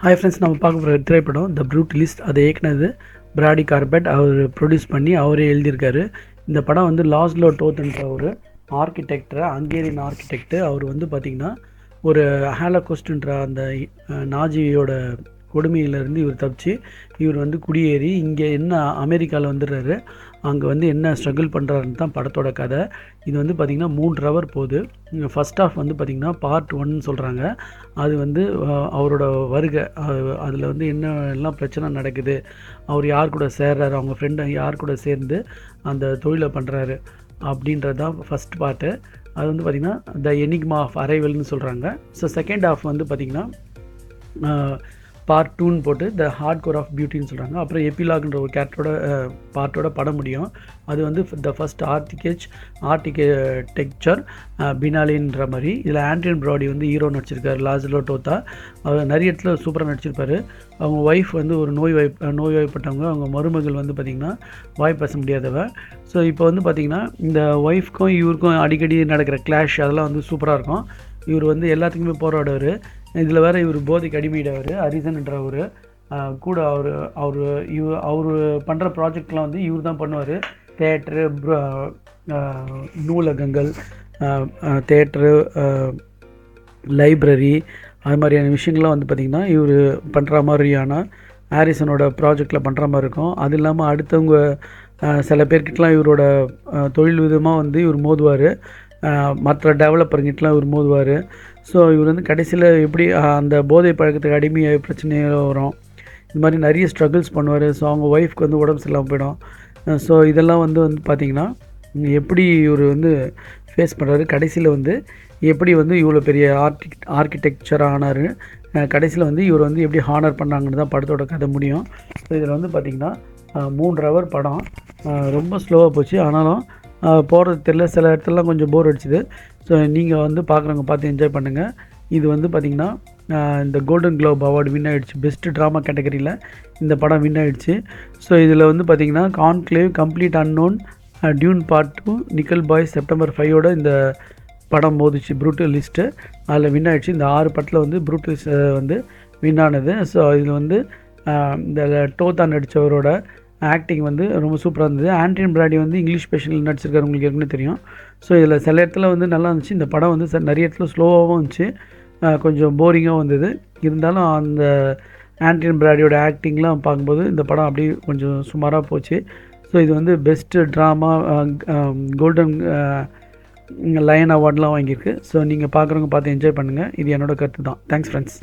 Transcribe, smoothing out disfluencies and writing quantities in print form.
Hi friends, நம்ம பார்க்க போகிற திரைப்படம் த ப்ரூட்டலிஸ்ட். அதை இயக்குனது பிராடி கார்பெட். அவர் ப்ரொடியூஸ் பண்ணி அவரே எழுதியிருக்காரு. இந்த படம் வந்து லாஸ்லோ டோத்ன்ற ஒரு ஆர்கிடெக்டரை, ஹங்கேரியன் ஆர்கிடெக்ட். அவர் வந்து பார்த்திங்கன்னா ஒரு ஹாலோகாஸ்ட்ன்ற அந்த நாஜியோட கொடுமையிலேருந்து இவர் தப்பிச்சு இவர் வந்து குடியேறி இங்கே என்ன அமெரிக்காவில் வந்துடுறாரு. அங்கே வந்து என்ன ஸ்ட்ரகிள் பண்ணுறாருன்னு தான் படத்தோட கதை. இது வந்து பார்த்திங்கன்னா 3 ஹவர் போகுது. ஃபஸ்ட் ஆஃப் வந்து பார்த்திங்கன்னா பார்ட் 1 சொல்கிறாங்க. அது வந்து அவரோட வருகை, அதில் வந்து என்ன எல்லாம் பிரச்சனை நடக்குது, அவர் யார் கூட சேர்றாரு, அவங்க ஃப்ரெண்டு யார் கூட சேர்ந்து அந்த தொழிலை பண்ணுறாரு அப்படின்றது தான் ஃபஸ்ட் பார்ட்டு. அது வந்து பார்த்திங்கன்னா த எனிக்மா ஆஃப் அரைவல்னு சொல்கிறாங்க. ஸோ செகண்ட் ஆஃப் வந்து பார்த்திங்கன்னா பார்ட் 2ன்னு போட்டு த ஹார்ட் கோர் ஆஃப் பியூட்டின்னு சொல்கிறாங்க. அப்புறம் எபிலாக்ன்ற ஒரு பார்ட்டோட படம் முடியும். அது வந்து த ஃபஸ்ட் ஆர்கிடெக்சர் பினாலின்ற மாதிரி. இதில் ஆண்ட்ரியன் ப்ராடி வந்து ஹீரோ நடிச்சிருக்காரு. லாஸ்லோ டோத்தா அவர் நிறைய இடத்துல சூப்பராக நடிச்சிருப்பார். அவங்க ஒய்ஃப் வந்து ஒரு நோய்வாய்ப்பட்டவங்க. அவங்க மருமகள் வந்து பார்த்திங்கன்னா வாய் பேச முடியாதவ. ஸோ இப்போ வந்து பார்த்திங்கன்னா இந்த ஒய்ஃப்க்கும் இவருக்கும் அடிக்கடி நடக்கிற கிளாஷ் அதெல்லாம் வந்து சூப்பராக இருக்கும். இவர் வந்து எல்லாத்துக்குமே போராடுவார். இதில் வேறு இவர் போதைக்கு அடிமையிடவர். ஹரிசன்ன்றவர் கூட அவர் பண்ணுற ப்ராஜெக்ட்லாம் வந்து இவர் தான் பண்ணுவார். தேட்ரு, நூலகங்கள், தேட்ரு, லைப்ரரி, அது மாதிரியான விஷயங்கள்லாம் வந்து பார்த்திங்கன்னா இவர் பண்ணுற மாதிரியான ஹாரிசனோட ப்ராஜெக்டில் பண்ணுற மாதிரி இருக்கும். அது இல்லாமல் அடுத்தவங்க சில பேர்கிட்டலாம் இவரோட தொழில் விதமாக வந்து இவர் மோதுவார். மற்ற டெவலப்பர்கிட்டலாம் இவர் மோதுவார். ஸோ இவர் வந்து கடைசியில் எப்படி அந்த போதை பழக்கத்துக்கு அடிமையாக பிரச்சனைகள் வரும். இது மாதிரி நிறைய ஸ்ட்ரகிள்ஸ் பண்ணுவார். ஸோ அவங்க ஒய்ஃப்க்கு வந்து உடம்பு சரியில்லாமல் போயிடும். ஸோ இதெல்லாம் வந்து பார்த்திங்கன்னா எப்படி இவர் வந்து ஃபேஸ் பண்ணுறாரு, கடைசியில் வந்து எப்படி வந்து இவ்வளோ பெரிய ஆர்கிடெக்சர் ஆனார், கடைசியில் வந்து இவர் வந்து எப்படி ஹானர் பண்ணாங்கன்னு தான் படத்தோட கதை முடியும். ஸோ இதில் வந்து பார்த்திங்கன்னா 3 ஹவர் படம். ரொம்ப ஸ்லோவாக போச்சு. ஆனாலும் போகிறது தெரியல. சில இடத்துலலாம் கொஞ்சம் போர் அடிச்சுது. ஸோ நீங்கள் வந்து பார்க்குறவங்க பார்த்து என்ஜாய் பண்ணுங்கள். இது வந்து பார்த்திங்கன்னா இந்த கோல்டன் குளோப் அவார்டு வின் ஆகிடுச்சு. பெஸ்ட்டு ட்ராமா கேட்டகரியில் இந்த படம் வின் ஆகிடுச்சு. ஸோ இதில் வந்து பார்த்திங்கன்னா Conclave, Complete Unknown, Dune part 2, Nickel Boys, September 5ஓட இந்த படம் மோதிச்சு ப்ரூட்டலிஸ்ட்டு. அதில் வின் ஆகிடுச்சு. இந்த 6 படத்தில் வந்து ப்ரூட்டலிஸ்ட் வந்து வின் ஆனது. ஸோ இதில் வந்து இந்த டோத்தா நடித்தவரோட ஆக்டிங் வந்து ரொம்ப சூப்பராக இருந்தது. ஆண்ட்ரியன் ப்ராடி வந்து இங்கிலீஷ் ஸ்பெஷல் நடிச்சிருக்காரு, உங்களுக்கு ஏற்கனவே தெரியும். ஸோ இதில் சில இடத்துல வந்து நல்லா இருந்துச்சு. இந்த படம் வந்து நிறைய இடத்துல ஸ்லோவாகவும் இருந்துச்சு, கொஞ்சம் போரிங்காகவும் இருந்தது. இருந்தாலும் அந்த ஆண்ட்ரியன் ப்ராடியோட ஆக்டிங்லாம் பார்க்கும்போது இந்த படம் அப்படியே கொஞ்சம் சுமாராக போச்சு. ஸோ இது வந்து பெஸ்ட்டு ட்ராமா கோல்டன் லயன் அவார்ட்லாம் வாங்கியிருக்கு. ஸோ நீங்கள் பார்க்குறவங்க பார்த்து என்ஜாய் பண்ணுங்கள். இது என்னோடய கருத்து தான். Thanks friends.